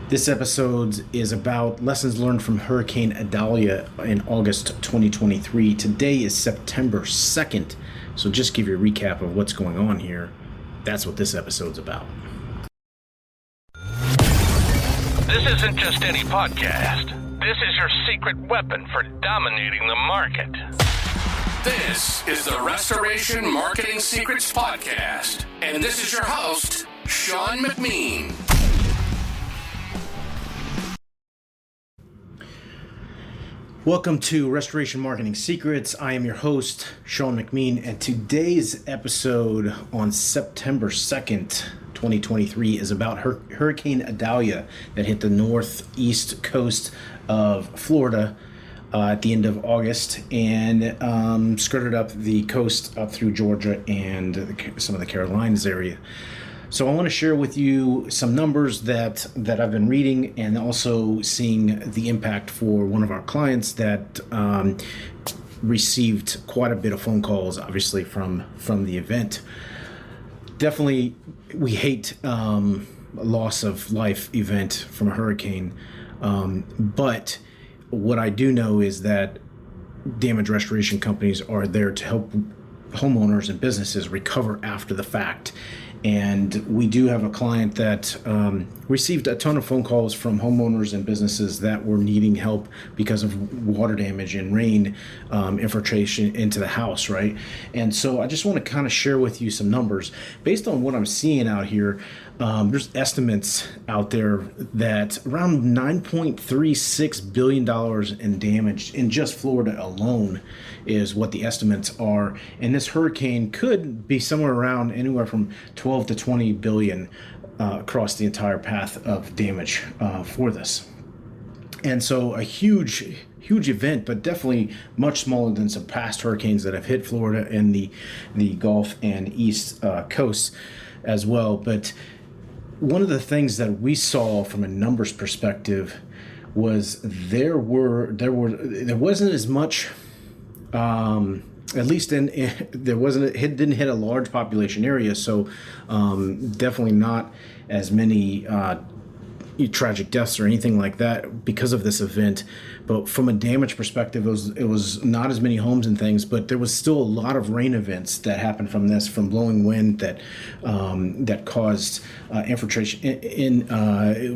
This episode is about lessons learned from Hurricane Idalia in August 2023. Today is September 2nd, so just give you a recap of what's going on here. That's what this episode's about. This isn't just any podcast. This is your secret weapon for dominating the market. This is the Restoration Marketing Secrets Podcast, and this is your host, Sean McMean. Welcome to Restoration Marketing Secrets. I am your host, Sean McMean, and today's episode on September 2nd, 2023 is about Hurricane Idalia that hit the northeast coast of Florida at the end of August and skirted up the coast up through Georgia and some of the Carolinas area. So I want to share with you some numbers that I've been reading and also seeing the impact for one of our clients that received quite a bit of phone calls, obviously, from the event. Definitely, we hate a loss of life event from a hurricane, but what I do know is that damage restoration companies are there to help homeowners and businesses recover after the fact. And we do have a client that received a ton of phone calls from homeowners and businesses that were needing help because of water damage and rain infiltration into the house, right? And so I just want to kind of share with you some numbers. Based on what I'm seeing out here, there's estimates out there that around $9.36 billion in damage in just Florida alone is what the estimates are. And this hurricane could be somewhere around anywhere from 12 to 20 billion across the entire path of damage for this. And so a huge event, but definitely much smaller than some past hurricanes that have hit Florida and the Gulf and East coasts as well. But one of the things that we saw from a numbers perspective was there wasn't as much, at least it didn't hit a large population area, so definitely not as many tragic deaths or anything like that because of this event. But from a damage perspective, it was not as many homes and things, but there was still a lot of rain events that happened from this, from blowing wind that caused infiltration in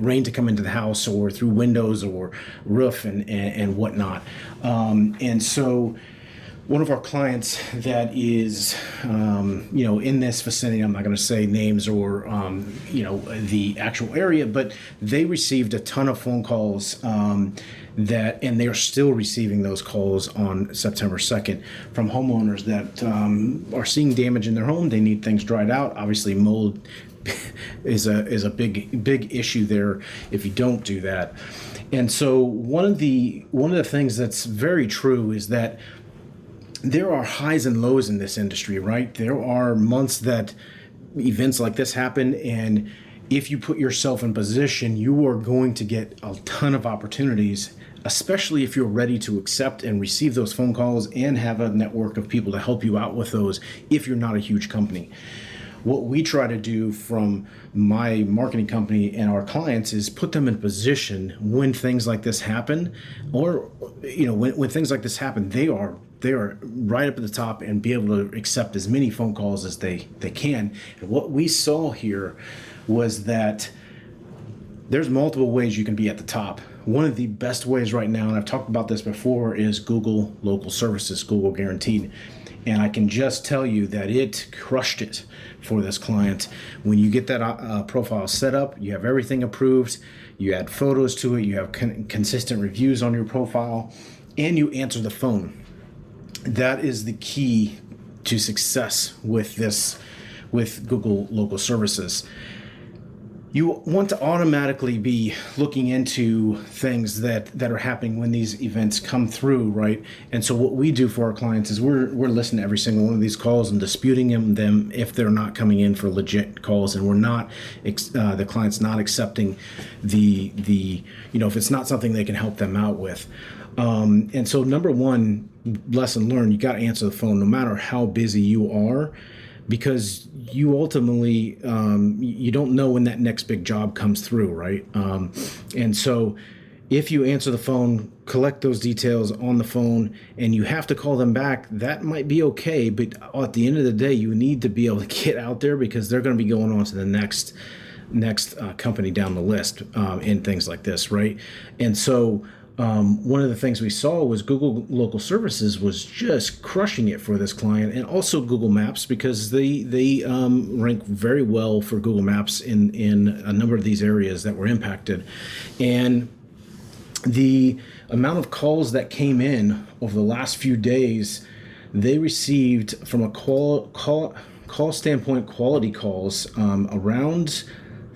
rain to come into the house or through windows or roof and whatnot. And so one of our clients that is, in this vicinity, I'm not going to say names or, the actual area, but they received a ton of phone calls and they are still receiving those calls on September 2nd from homeowners that are seeing damage in their home. They need things dried out. Obviously, mold is a big issue there if you don't do that. And so one of the things that's very true is that there are highs and lows in this industry, right? There are months that events like this happen, and if you put yourself in position, you are going to get a ton of opportunities, especially if you're ready to accept and receive those phone calls and have a network of people to help you out with those if you're not a huge company. What we try to do from my marketing company and our clients is put them in position when things like this happen, or when things like this happen, they are right up at the top and be able to accept as many phone calls as they can. And what we saw here was that there's multiple ways you can be at the top. One of the best ways right now, and I've talked about this before, is Google Local Services, Google Guaranteed. And I can just tell you that it crushed it for this client. When you get that profile set up, you have everything approved, you add photos to it, you have consistent reviews on your profile, and you answer the phone. That is the key to success with Google Local Services. You want to automatically be looking into things that are happening when these events come through, right? And so what we do for our clients is we're listening to every single one of these calls and disputing them if they're not coming in for legit calls, and we're not the client's not accepting the if it's not something they can help them out with. And so number one lesson learned, you got to answer the phone no matter how busy you are. because you ultimately, you don't know when that next big job comes through, right? And so if you answer the phone, collect those details on the phone, and you have to call them back, that might be okay. But at the end of the day, you need to be able to get out there, because they're going to be going on to the next company down the list in things like this, right? And so one of the things we saw was Google Local Services was just crushing it for this client, and also Google Maps, because they rank very well for Google Maps in a number of these areas that were impacted. And the amount of calls that came in over the last few days, they received, from a call standpoint, quality calls, around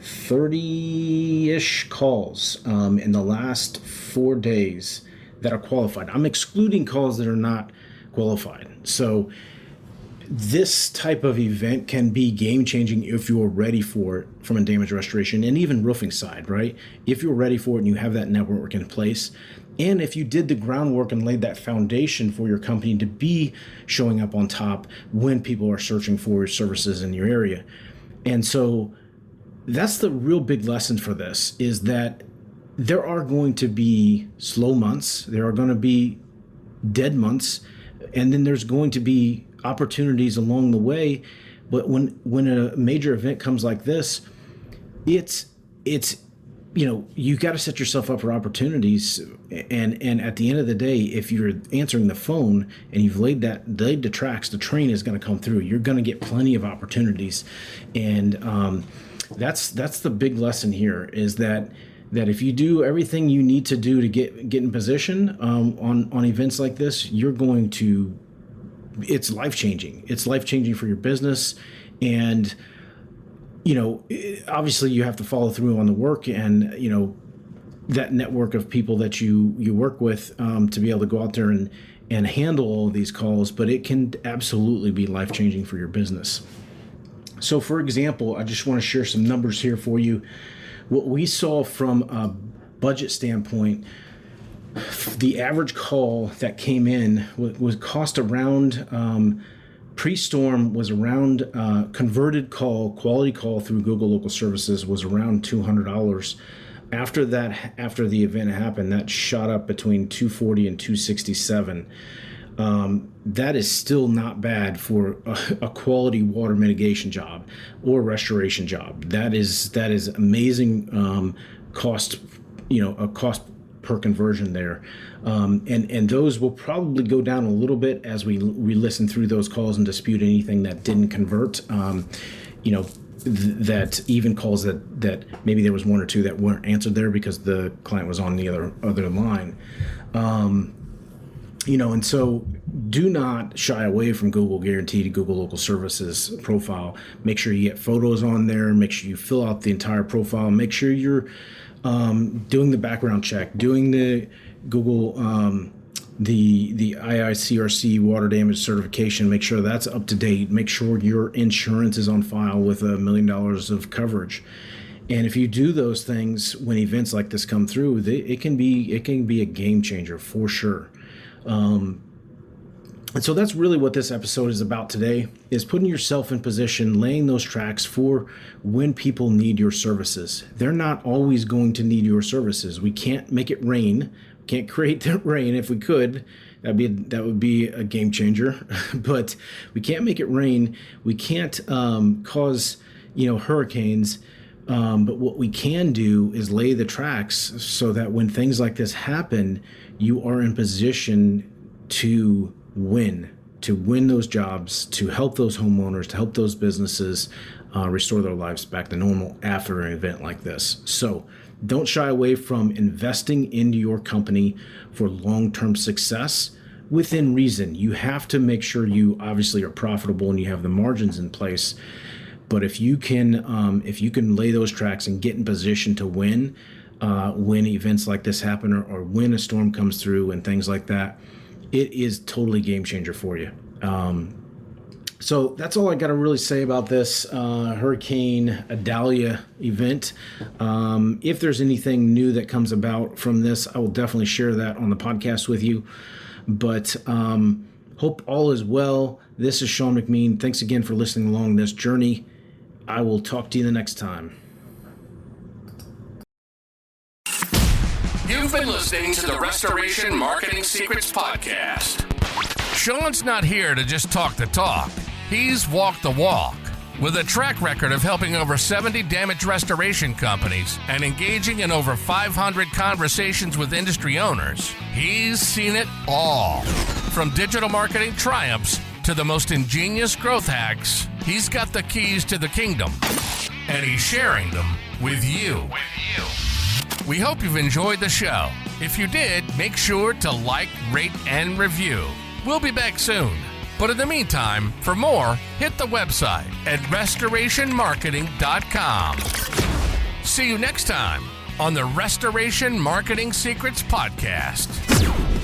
30-ish calls in the last 4 days that are qualified. I'm excluding calls that are not qualified. So this type of event can be game-changing if you're ready for it from a damage restoration and even roofing side, right? If you're ready for it and you have that network in place, and if you did the groundwork and laid that foundation for your company to be showing up on top when people are searching for services in your area. And so that's the real big lesson for this, is that there are going to be slow months, there are going to be dead months, and then there's going to be opportunities along the way. But when a major event comes like this, it's you got to set yourself up for opportunities. And at the end of the day, if you're answering the phone and you've laid the tracks, the train is going to come through. You're going to get plenty of opportunities. And that's the big lesson here, is that if you do everything you need to do to get in position on events like this, you're going to, it's life-changing. It's life-changing for your business. And, obviously you have to follow through on the work and, that network of people that you work with to be able to go out there and handle all of these calls. But it can absolutely be life-changing for your business. So, for example, I just want to share some numbers here for you. What we saw from a budget standpoint, the average call that came in was cost around, pre-storm was around, converted call, quality call through Google Local Services was around $200. After the event happened, that shot up between $240 and $267. That is still not bad for a quality water mitigation job or restoration job. That is amazing cost, a cost per conversion there. And those will probably go down a little bit as we listen through those calls and dispute anything that didn't convert. That even calls that maybe there was one or two that weren't answered there because the client was on the other line. And so do not shy away from Google Guaranteed Google Local Services profile. Make sure you get photos on there. Make sure you fill out the entire profile. Make sure you're doing the background check, doing the Google, the IICRC water damage certification. Make sure that's up to date. Make sure your insurance is on file with $1 million of coverage. And if you do those things when events like this come through, it can be a game changer for sure. And so that's really what this episode is about today, is putting yourself in position, laying those tracks for when people need your services. They're not always going to need your services. We can't make it rain. We can't create the rain. If we could, that would be a game changer. But we can't make it rain. We can't cause hurricanes. But what we can do is lay the tracks so that when things like this happen, you are in position to win those jobs, to help those homeowners, to help those businesses restore their lives back to normal after an event like this. So don't shy away from investing into your company for long-term success within reason. You have to make sure you obviously are profitable and you have the margins in place. But if you can lay those tracks and get in position to win when events like this happen or when a storm comes through and things like that, it is totally game changer for you. So that's all I got to really say about this Hurricane Idalia event. If there's anything new that comes about from this, I will definitely share that on the podcast with you. But Hope all is well. This is Sean McMean. Thanks again for listening along this journey. I will talk to you the next time. You've been listening to the Restoration Marketing Secrets Podcast. Sean's not here to just talk the talk. He's walked the walk. With a track record of helping over 70 damage restoration companies and engaging in over 500 conversations with industry owners, he's seen it all. From digital marketing triumphs to the most ingenious growth hacks, he's got the keys to the kingdom, and he's sharing them with you. We hope you've enjoyed the show. If you did, make sure to like, rate, and review. We'll be back soon. But in the meantime, for more, hit the website at restorationmarketing.com. See you next time on the Restoration Marketing Secrets Podcast.